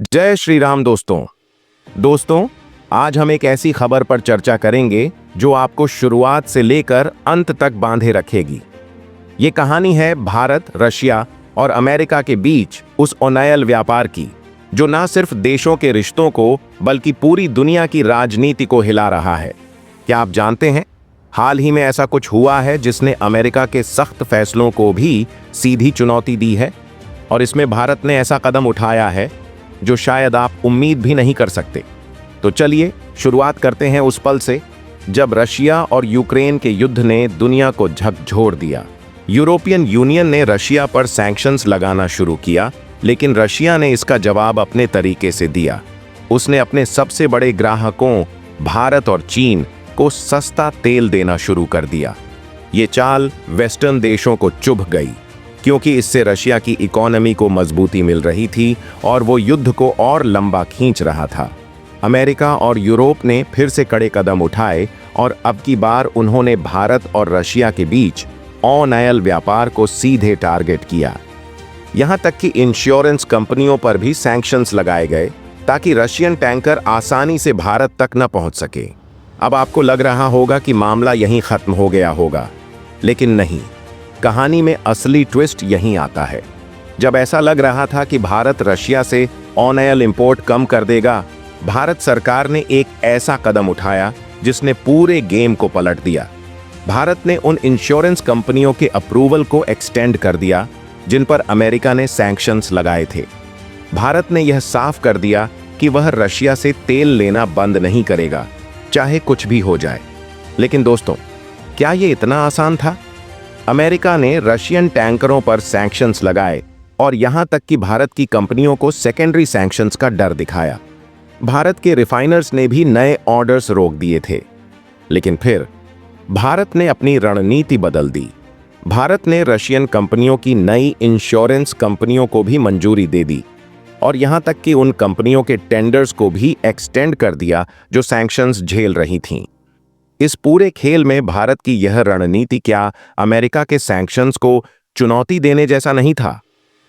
जय श्री राम दोस्तों आज हम एक ऐसी खबर पर चर्चा करेंगे जो आपको शुरुआत से लेकर अंत तक बांधे रखेगी। ये कहानी है भारत, रशिया और अमेरिका के बीच उस ओनएल व्यापार की जो न सिर्फ देशों के रिश्तों को बल्कि पूरी दुनिया की राजनीति को हिला रहा है। क्या आप जानते हैं, हाल ही में ऐसा कुछ हुआ है जिसने अमेरिका के सख्त फैसलों को भी सीधी चुनौती दी है, और इसमें भारत ने ऐसा कदम उठाया है जो शायद आप उम्मीद भी नहीं कर सकते। तो चलिए शुरुआत करते हैं उस पल से जब रशिया और यूक्रेन के युद्ध ने दुनिया को झकझोर दिया। यूरोपियन यूनियन ने रशिया पर सैंक्शंस लगाना शुरू किया, लेकिन रशिया ने इसका जवाब अपने तरीके से दिया। उसने अपने सबसे बड़े ग्राहकों भारत और चीन को सस्ता तेल देना शुरू कर दिया। ये चाल वेस्टर्न देशों को चुभ गई, क्योंकि इससे रशिया की इकोनॉमी को मजबूती मिल रही थी और वो युद्ध को और लंबा खींच रहा था। अमेरिका और यूरोप ने फिर से कड़े कदम उठाए और अब की बार उन्होंने भारत और रशिया के बीच ऑनएल व्यापार को सीधे टारगेट किया। यहां तक कि इंश्योरेंस कंपनियों पर भी सैंक्शंस लगाए गए ताकि रशियन टैंकर आसानी से भारत तक न पहुंच सके। अब आपको लग रहा होगा कि मामला यहीं खत्म हो गया होगा, लेकिन नहीं। कहानी में असली ट्विस्ट यहीं आता है। जब ऐसा लग रहा था कि भारत रशिया से ऑनएल इंपोर्ट कम कर देगा, भारत सरकार ने एक ऐसा कदम उठाया जिसने पूरे गेम को पलट दिया। भारत ने उन इंश्योरेंस कंपनियों के अप्रूवल को एक्सटेंड कर दिया जिन पर अमेरिका ने सैंक्शंस लगाए थे। भारत ने यह साफ कर दिया कि वह रशिया से तेल लेना बंद नहीं करेगा, चाहे कुछ भी हो जाए। लेकिन दोस्तों, क्या यह इतना आसान था? अमेरिका ने रशियन टैंकरों पर सैंक्शंस लगाए और यहां तक कि भारत की कंपनियों को सेकेंडरी सैंक्शंस का डर दिखाया। भारत के रिफाइनर्स ने भी नए ऑर्डर्स रोक दिए थे। लेकिन फिर भारत ने अपनी रणनीति बदल दी। भारत ने रशियन कंपनियों की नई इंश्योरेंस कंपनियों को भी मंजूरी दे दी और यहां तक कि उन कंपनियों के टेंडर्स को भी एक्सटेंड कर दिया जो सैंक्शंस झेल रही थीं। इस पूरे खेल में भारत की यह रणनीति क्या अमेरिका के सैंक्शंस को चुनौती देने जैसा नहीं था?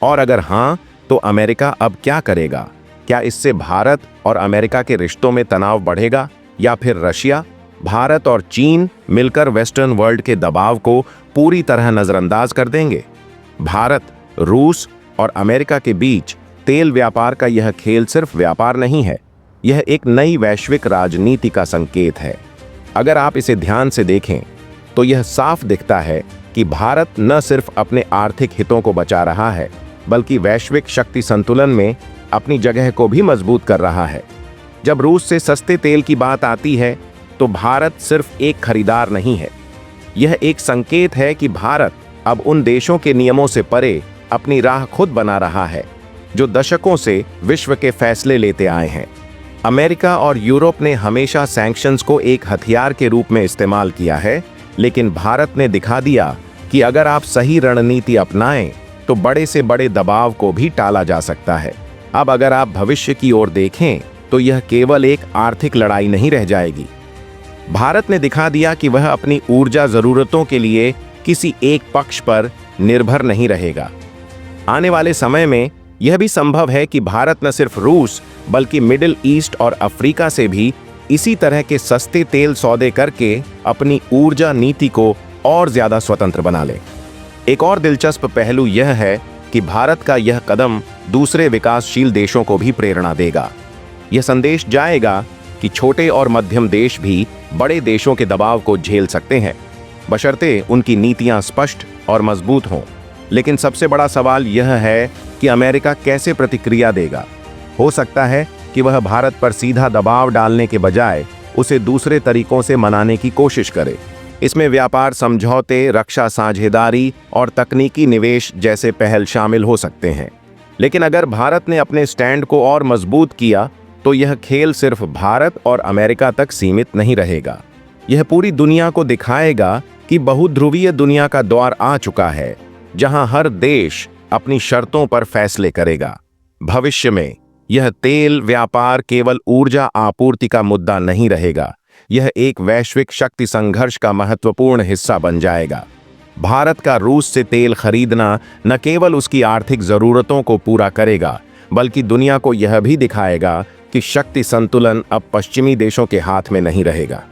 और अगर हां, तो अमेरिका अब क्या करेगा? क्या इससे भारत और अमेरिका के रिश्तों में तनाव बढ़ेगा, या फिर रशिया, भारत और चीन मिलकर वेस्टर्न वर्ल्ड के दबाव को पूरी तरह नजरअंदाज कर देंगे? भारत, रूस और अमेरिका के बीच तेल व्यापार का यह खेल सिर्फ व्यापार नहीं है, यह एक नई वैश्विक राजनीति का संकेत है। अगर आप इसे ध्यान से देखें तो यह साफ दिखता है कि भारत न सिर्फ अपने आर्थिक हितों को बचा रहा है, बल्कि वैश्विक शक्ति संतुलन में अपनी जगह को भी मजबूत कर रहा है। जब रूस से सस्ते तेल की बात आती है तो भारत सिर्फ एक खरीदार नहीं है, यह एक संकेत है कि भारत अब उन देशों के नियमों से परे अपनी राह खुद बना रहा है जो दशकों से विश्व के फैसले लेते आए हैं। अमेरिका और यूरोप ने हमेशा सैंक्शंस को एक हथियार के रूप में इस्तेमाल किया है, लेकिन भारत ने दिखा दिया कि अगर आप सही रणनीति अपनाएं तो बड़े से बड़े दबाव को भी टाला जा सकता है। अब अगर आप भविष्य की ओर देखें तो यह केवल एक आर्थिक लड़ाई नहीं रह जाएगी। भारत ने दिखा दिया कि वह अपनी ऊर्जा जरूरतों के लिए किसी एक पक्ष पर निर्भर नहीं रहेगा। आने वाले समय में यह भी संभव है कि भारत न सिर्फ रूस बल्कि मिडिल ईस्ट और अफ्रीका से भी इसी तरह के सस्ते तेल सौदे करके अपनी ऊर्जा नीति को और ज्यादा स्वतंत्र बना ले। एक और दिलचस्प पहलू यह है कि भारत का यह कदम दूसरे विकासशील देशों को भी प्रेरणा देगा। यह संदेश जाएगा कि छोटे और मध्यम देश भी बड़े देशों के दबाव को झेल सकते हैं, बशर्ते उनकी नीतियां स्पष्ट और मजबूत हों। लेकिन सबसे बड़ा सवाल यह है कि अमेरिका कैसे प्रतिक्रिया देगा। हो सकता है कि वह भारत पर सीधा दबाव डालने के बजाय उसे दूसरे तरीकों से मनाने की कोशिश करे। इसमें व्यापार समझौते, रक्षा साझेदारी और तकनीकी निवेश जैसे पहल शामिल हो सकते हैं। लेकिन अगर भारत ने अपने स्टैंड को और मजबूत किया तो यह खेल सिर्फ भारत और अमेरिका तक सीमित नहीं रहेगा। यह पूरी दुनिया को दिखाएगा कि बहुध्रुवीय दुनिया का दौर आ चुका है, जहां हर देश अपनी शर्तों पर फैसले करेगा। भविष्य में यह तेल व्यापार केवल ऊर्जा आपूर्ति का मुद्दा नहीं रहेगा, यह एक वैश्विक शक्ति संघर्ष का महत्वपूर्ण हिस्सा बन जाएगा। भारत का रूस से तेल खरीदना न केवल उसकी आर्थिक जरूरतों को पूरा करेगा, बल्कि दुनिया को यह भी दिखाएगा कि शक्ति संतुलन अब पश्चिमी देशों के हाथ में नहीं रहेगा।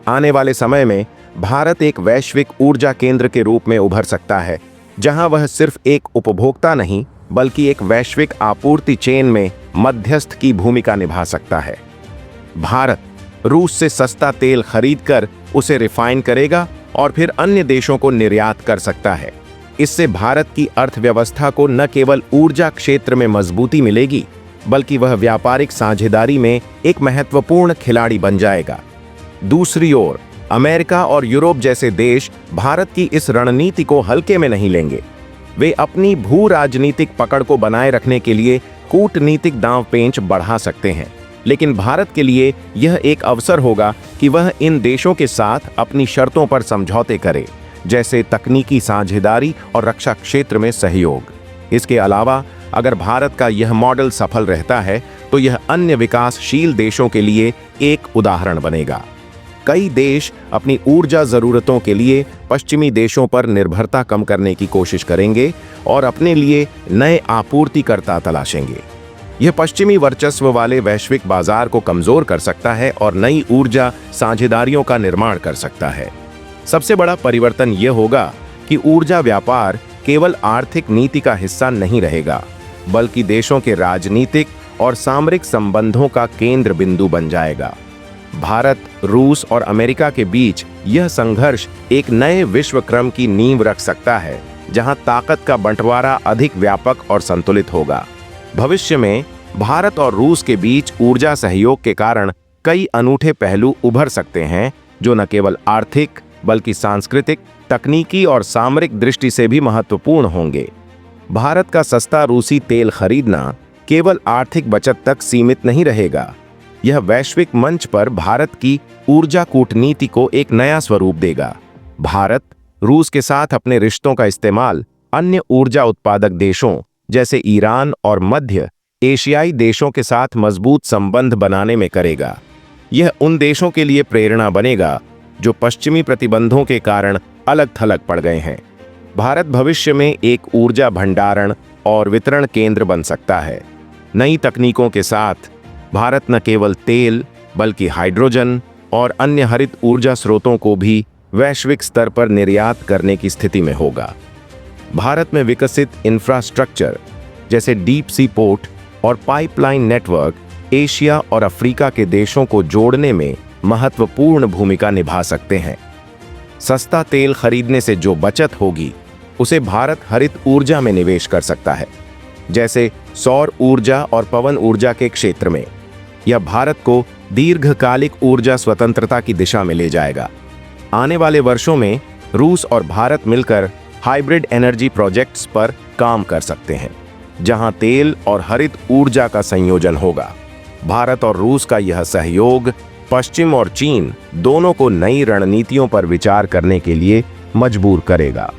आने वाले समय में भारत एक वैश्विक ऊर्जा केंद्र के रूप में उभर सकता है, जहां वह सिर्फ एक उपभोक्ता नहीं बल्कि एक वैश्विक आपूर्ति चेन में मध्यस्थ की भूमिका निभा सकता है। भारत रूस से सस्ता तेल खरीदकर उसे रिफाइन करेगा और फिर अन्य देशों को निर्यात कर सकता है। इससे भारत की अर्थव्यवस्था को न केवल ऊर्जा क्षेत्र में मजबूती मिलेगी, बल्कि वह व्यापारिक साझेदारी में एक महत्वपूर्ण खिलाड़ी बन जाएगा। दूसरी ओर अमेरिका और यूरोप जैसे देश भारत की इस रणनीति को हल्के में नहीं लेंगे। वे अपनी भू राजनीतिक पकड़ को बनाए रखने के लिए कूटनीतिक दांवपेंच बढ़ा सकते हैं, लेकिन भारत के लिए यह एक अवसर होगा कि वह इन देशों के साथ अपनी शर्तों पर समझौते करे, जैसे तकनीकी साझेदारी और रक्षा क्षेत्र में सहयोग। इसके अलावा अगर भारत का यह मॉडल सफल रहता है तो यह अन्य विकासशील देशों के लिए एक उदाहरण बनेगा। कई देश अपनी ऊर्जा जरूरतों के लिए पश्चिमी देशों पर निर्भरता कम करने की कोशिश करेंगे और अपने लिए नए आपूर्तिकर्ता तलाशेंगे। यह पश्चिमी वर्चस्व वाले वैश्विक बाजार को कमजोर कर सकता है और नई ऊर्जा साझेदारियों का निर्माण कर सकता है। सबसे बड़ा परिवर्तन यह होगा कि ऊर्जा व्यापार केवल आर्थिक नीति का हिस्सा नहीं रहेगा, बल्कि देशों के राजनीतिक और सामरिक संबंधों का केंद्र बिंदु बन जाएगा। भारत, रूस और अमेरिका के बीच यह संघर्ष एक नए विश्व क्रम की नींव रख सकता है, जहां ताकत का बंटवारा अधिक व्यापक और संतुलित होगा। भविष्य में भारत और रूस के बीच ऊर्जा सहयोग के कारण कई अनूठे पहलू उभर सकते हैं, जो न केवल आर्थिक बल्कि सांस्कृतिक, तकनीकी और सामरिक दृष्टि से भी महत्वपूर्ण होंगे। भारत का सस्ता रूसी तेल खरीदना केवल आर्थिक बचत तक सीमित नहीं रहेगा, यह वैश्विक मंच पर भारत की ऊर्जा कूटनीति को एक नया स्वरूप देगा। भारत रूस के साथ अपने रिश्तों का इस्तेमाल अन्य ऊर्जा उत्पादक देशों जैसे ईरान और मध्य एशियाई देशों के साथ मजबूत संबंध बनाने में करेगा। यह उन देशों के लिए प्रेरणा बनेगा जो पश्चिमी प्रतिबंधों के कारण अलग थलग पड़ गए हैं। भारत भविष्य में एक ऊर्जा भंडारण और वितरण केंद्र बन सकता है। नई तकनीकों के साथ भारत न केवल तेल बल्कि हाइड्रोजन और अन्य हरित ऊर्जा स्रोतों को भी वैश्विक स्तर पर निर्यात करने की स्थिति में होगा। भारत में विकसित इंफ्रास्ट्रक्चर जैसे डीप सी पोर्ट और पाइपलाइन नेटवर्क एशिया और अफ्रीका के देशों को जोड़ने में महत्वपूर्ण भूमिका निभा सकते हैं। सस्ता तेल खरीदने से जो बचत होगी उसे भारत हरित ऊर्जा में निवेश कर सकता है, जैसे सौर ऊर्जा और पवन ऊर्जा के क्षेत्र में। यह भारत को दीर्घकालिक ऊर्जा स्वतंत्रता की दिशा में ले जाएगा। आने वाले वर्षों में रूस और भारत मिलकर हाइब्रिड एनर्जी प्रोजेक्ट्स पर काम कर सकते हैं, जहां तेल और हरित ऊर्जा का संयोजन होगा। भारत और रूस का यह सहयोग पश्चिम और चीन दोनों को नई रणनीतियों पर विचार करने के लिए मजबूर करेगा।